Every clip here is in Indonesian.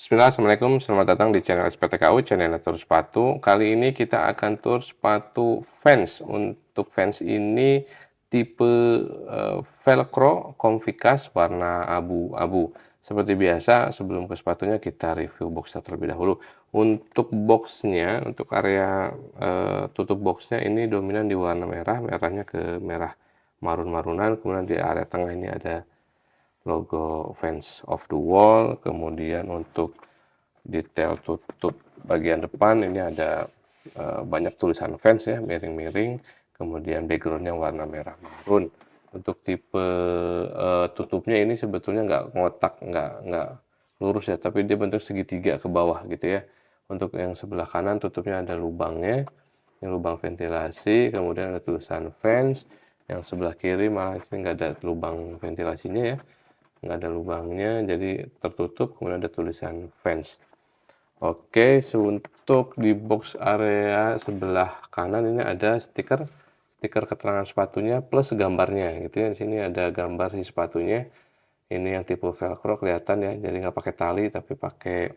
Bismillah, Assalamualaikum, selamat datang di channel SPTKU, channel Tur Sepatu. Kali ini kita akan tur sepatu Vans. Untuk Vans ini tipe Velcro Conficas warna abu-abu. Seperti biasa, sebelum ke sepatunya kita review boxnya terlebih dahulu. Untuk boxnya, untuk area tutup boxnya ini dominan di warna merah, merahnya ke merah marun-marunan. Kemudian di area tengah ini ada logo Vans of the Wall. Kemudian untuk detail tutup bagian depan ini ada banyak tulisan Vans ya, miring-miring. Kemudian backgroundnya warna merah marun. Untuk tipe tutupnya ini sebetulnya nggak ngotak, nggak lurus ya, tapi dia bentuk segitiga ke bawah gitu ya. Untuk yang sebelah kanan tutupnya ada lubangnya, ini lubang ventilasi. Kemudian ada tulisan Vans. Yang sebelah kiri malah nggak ada lubang ventilasinya ya, nggak ada lubangnya, jadi tertutup. Kemudian ada tulisan Vans. Oke, untuk di box area sebelah kanan ini ada stiker keterangan sepatunya plus gambarnya gitu ya. Di sini ada gambar si sepatunya. Ini yang tipe velcro kelihatan ya, jadi nggak pakai tali tapi pakai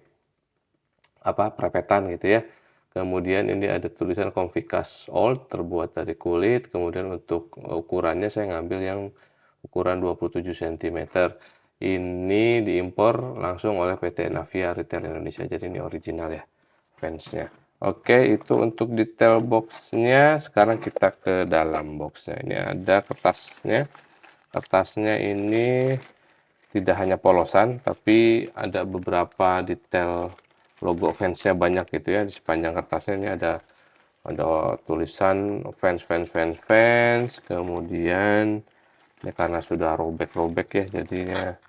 perepetan gitu ya. Kemudian ini ada tulisan Conficas Old, terbuat dari kulit. Kemudian untuk ukurannya saya ngambil yang ukuran 27 cm. Ini diimpor langsung oleh PT Navia Retail Indonesia. Jadi ini original ya fansnya. Oke, itu untuk detail boxnya. Sekarang kita ke dalam boxnya. Ini ada kertasnya. Kertasnya ini tidak hanya polosan, tapi ada beberapa detail logo fansnya banyak gitu ya. Di sepanjang kertasnya ini ada tulisan fans fans fans fans. Kemudian ini karena sudah robek-robek ya, jadinya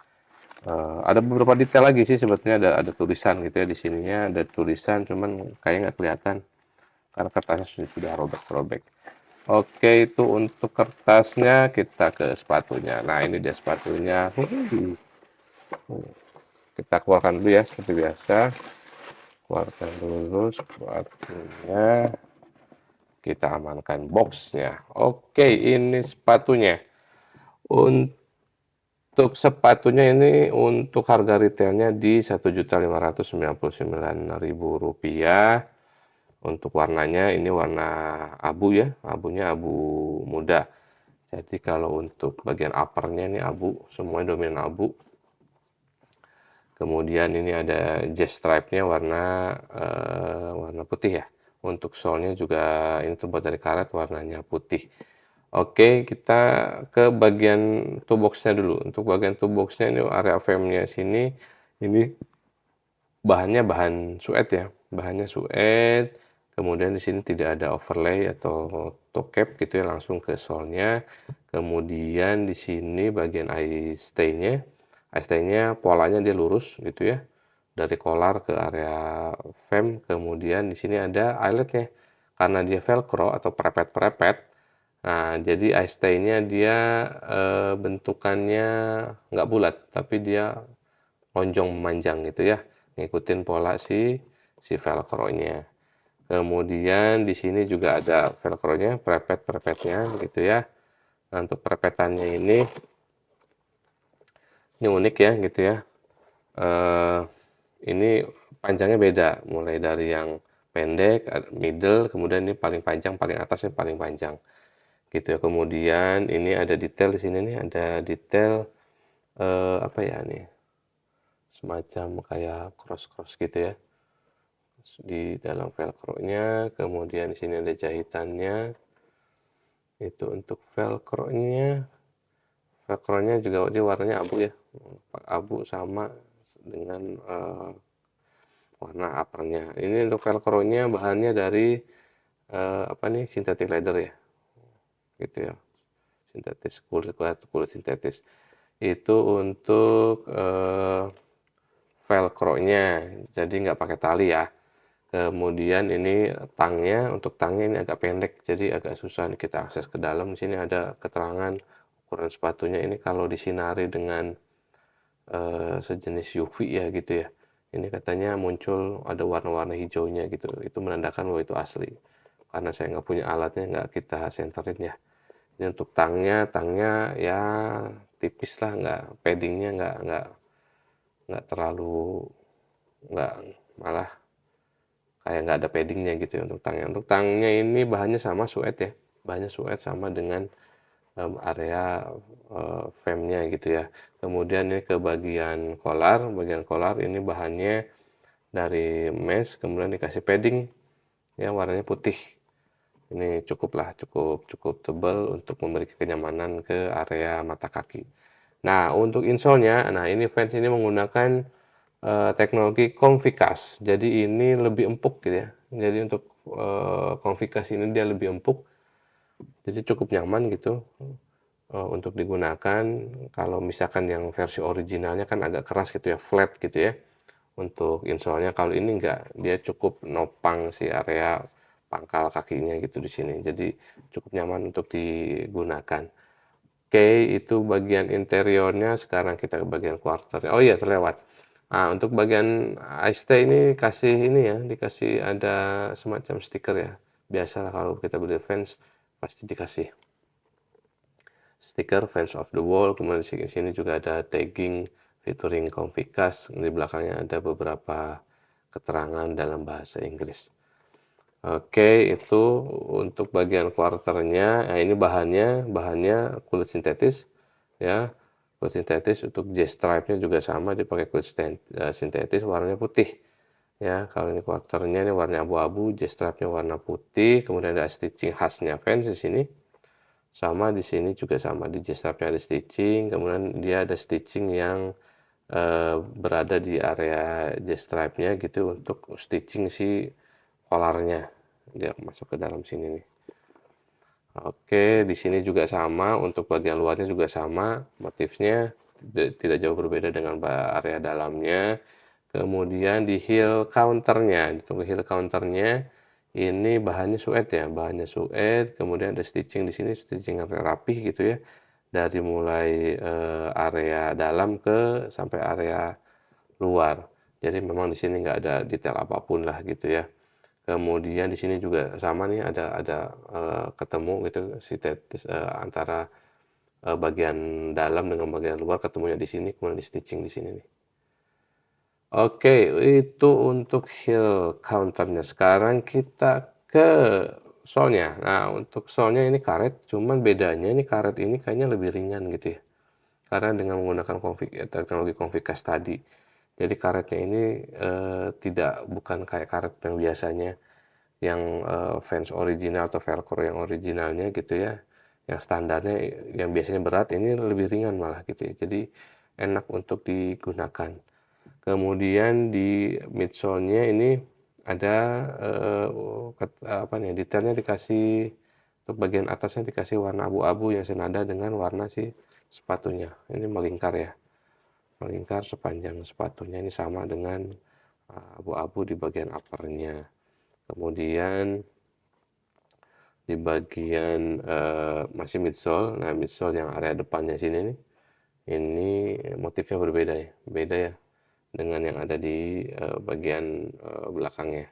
ada beberapa detail lagi sih sebetulnya. Ada tulisan gitu ya, di sininya ada tulisan, cuman kayaknya nggak kelihatan karena kertasnya sudah robek-robek. Oke, itu untuk kertasnya. Kita ke sepatunya. Nah, ini dia sepatunya. Kita keluarkan dulu ya, seperti biasa. Keluarkan dulu sepatunya. Kita amankan boxnya. Oke, ini sepatunya. Untuk sepatunya ini, untuk harga retailnya di Rp1.599.000. Untuk warnanya ini warna abu ya, abunya abu muda. Jadi kalau untuk bagian uppernya ini abu, semuanya dominan abu. Kemudian ini ada jazz stripe-nya warna putih ya. Untuk sole-nya juga ini terbuat dari karet, warnanya putih. Oke, kita ke bagian toe box-nya dulu. Untuk bagian toe box-nya ini area frame-nya sini, ini bahannya bahan suede ya. Bahannya suede. Kemudian di sini tidak ada overlay atau toe cap gitu ya, langsung ke sole-nya. Kemudian di sini bagian eye stay-nya. Eye stay-nya polanya dia lurus gitu ya. Dari collar ke area frame. Kemudian di sini ada eyelet-nya. Karena dia velcro atau perepet-perepet. Nah, jadi eye stay-nya dia bentukannya nggak bulat, tapi dia lonjong memanjang gitu ya. Ngikutin pola si velcro-nya. Kemudian di sini juga ada velcro-nya, perepet-perepetnya gitu ya. Nah, untuk perepetannya ini unik ya gitu ya. Eh, ini panjangnya beda, mulai dari yang pendek, middle, kemudian ini paling panjang, paling atasnya paling panjang gitu ya. Kemudian ini ada detail di sini nih, ada detail apa ya nih, semacam kayak cross-cross gitu ya di dalam velcro-nya. Kemudian di sini ada jahitannya. Itu untuk velcro-nya. Velcro-nya juga dia warnanya abu ya. Abu sama dengan warna uppernya. Ini untuk velcro-nya bahannya dari apa nih, synthetic leather ya. Gitu ya. Sintetis, kulit sintetis. Itu untuk velcro-nya. Jadi nggak pakai tali ya. Kemudian ini tangnya, untuk tangnya ini agak pendek, jadi agak susah nih kita akses ke dalam. Di sini ada keterangan ukuran sepatunya. Ini kalau disinari dengan sejenis UV ya gitu ya. Ini katanya muncul ada warna-warna hijaunya gitu. Itu menandakan bahwa itu asli. Karena saya nggak punya alatnya, nggak kita senterin ya. Ini untuk tangnya ya tipis lah, nggak paddingnya nggak terlalu nggak, malah kayak nggak ada paddingnya gitu ya untuk tangnya. Untuk tangnya ini bahannya sama suede ya, bahannya suede sama dengan area frame-nya gitu ya. Kemudian ini ke bagian kolar ini bahannya dari mesh, kemudian dikasih padding ya warnanya putih. Ini cukup cukup tebal untuk memberi kenyamanan ke area mata kaki. Nah, untuk insole-nya, nah ini Vans ini menggunakan teknologi Conficast. Jadi ini lebih empuk gitu ya. Jadi untuk Conficast ini dia lebih empuk, jadi cukup nyaman gitu untuk digunakan. Kalau misalkan yang versi originalnya kan agak keras gitu ya, flat gitu ya. Untuk insole-nya, kalau ini enggak, dia cukup nopang si area pangkal kakinya gitu di sini. Jadi cukup nyaman untuk digunakan. Oke, itu bagian interiornya. Sekarang kita ke bagian quarter. Oh iya, terlewat. Nah, untuk bagian IST ini kasih ini ya, dikasih ada semacam stiker ya. Biasalah kalau kita beli fans pasti dikasih stiker Fans of the Wall. Kemudian di sini juga ada tagging featuring Conficast. Di belakangnya ada beberapa keterangan dalam bahasa Inggris. Oke, itu untuk bagian quarternya. Nah, ini bahannya kulit sintetis ya. Kulit sintetis. Untuk J-stripe-nya juga sama, dipakai kulit sintetis, warnanya putih ya. Kalau ini quarternya ini warna abu-abu, J-stripe-nya warna putih, kemudian ada stitching khasnya Vans di sini. Sama di sini juga sama, di J-stripe-nya ada stitching, kemudian dia ada stitching yang berada di area J-stripe-nya gitu untuk stitching si kolarnya. Dia masuk ke dalam sini nih. Oke, di sini juga sama, untuk bagian luarnya juga sama, motifnya tidak jauh berbeda dengan area dalamnya. Kemudian di heel counternya, untuk heel counternya ini bahannya suede ya, bahannya suede, kemudian ada stitching di sini, stitching yang rapih gitu ya, dari mulai area dalam ke sampai area luar. Jadi memang di sini nggak ada detail apapun lah gitu ya. Kemudian di sini juga sama nih, ada ketemu gitu sintetis antara bagian dalam dengan bagian luar, ketemunya di sini, kemudian di stitching di sini nih. Oke, itu untuk heel counternya. Sekarang kita ke solnya. Nah, untuk solnya ini karet, cuman bedanya ini karet ini kayaknya lebih ringan gitu ya. Karena dengan menggunakan teknologi Conficast tadi. Jadi karetnya ini bukan kayak karet yang biasanya, yang Vans original atau velcro yang originalnya gitu ya. Yang standarnya yang biasanya berat, ini lebih ringan malah gitu ya. Jadi enak untuk digunakan. Kemudian di midsole-nya ini ada apa nih, detailnya dikasih, untuk bagian atasnya dikasih warna abu-abu yang senada dengan warna si sepatunya. Ini melingkar ya, melingkar sepanjang sepatunya, ini sama dengan abu-abu di bagian uppernya. Kemudian di bagian masih midsole. Nah, midsole yang area depannya sini nih, ini motifnya berbeda ya, beda ya dengan yang ada di bagian belakangnya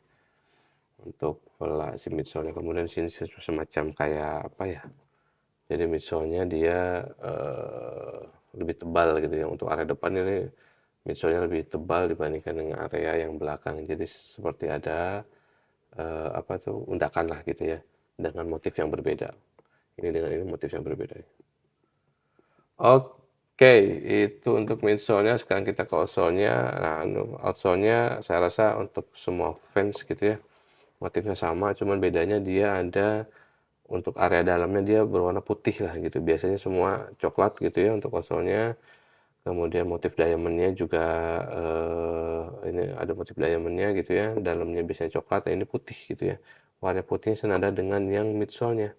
untuk si midsole-nya. Kemudian sini semacam kayak apa ya, jadi midsole-nya dia lebih tebal gitu ya. Untuk area depan ini midsole-nya lebih tebal dibandingkan dengan area yang belakang, jadi seperti ada apa tuh, undakan lah gitu ya, dengan motif yang berbeda. Ini dengan ini motif yang berbeda. Oke, itu untuk midsole-nya. Sekarang kita ke outsole-nya. Nah, outsole-nya saya rasa untuk semua fans gitu ya, motifnya sama, cuman bedanya dia ada untuk area dalamnya dia berwarna putih lah gitu. Biasanya semua coklat gitu ya untuk outsole-nya. Kemudian motif diamond-nya juga ini ada motif diamond-nya gitu ya. Dalamnya biasanya coklat, ini putih gitu ya. Warna putihnya senada dengan yang midsole-nya.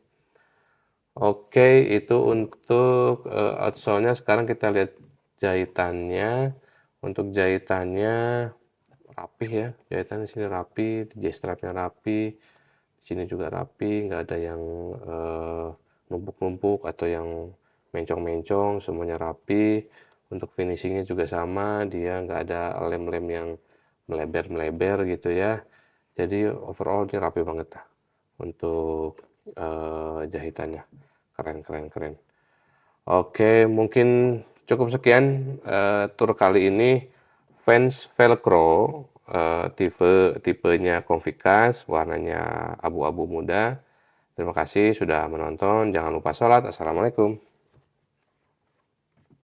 Oke, itu untuk outsole-nya. Sekarang kita lihat jahitannya. Untuk jahitannya rapih ya, jahitan di sini rapi, J-stripe-nya rapi, di sini juga rapi, nggak ada yang numpuk-numpuk atau yang mencong-mencong, semuanya rapi. Untuk finishingnya juga sama, dia nggak ada lem-lem yang melebar-melebar gitu ya. Jadi overall ini rapi banget lah untuk jahitannya. Keren, keren, keren. Oke, mungkin cukup sekian tur kali ini. Vans Velcro tipenya Conficast, warnanya abu-abu muda. Terima kasih sudah menonton, jangan lupa sholat. Assalamualaikum.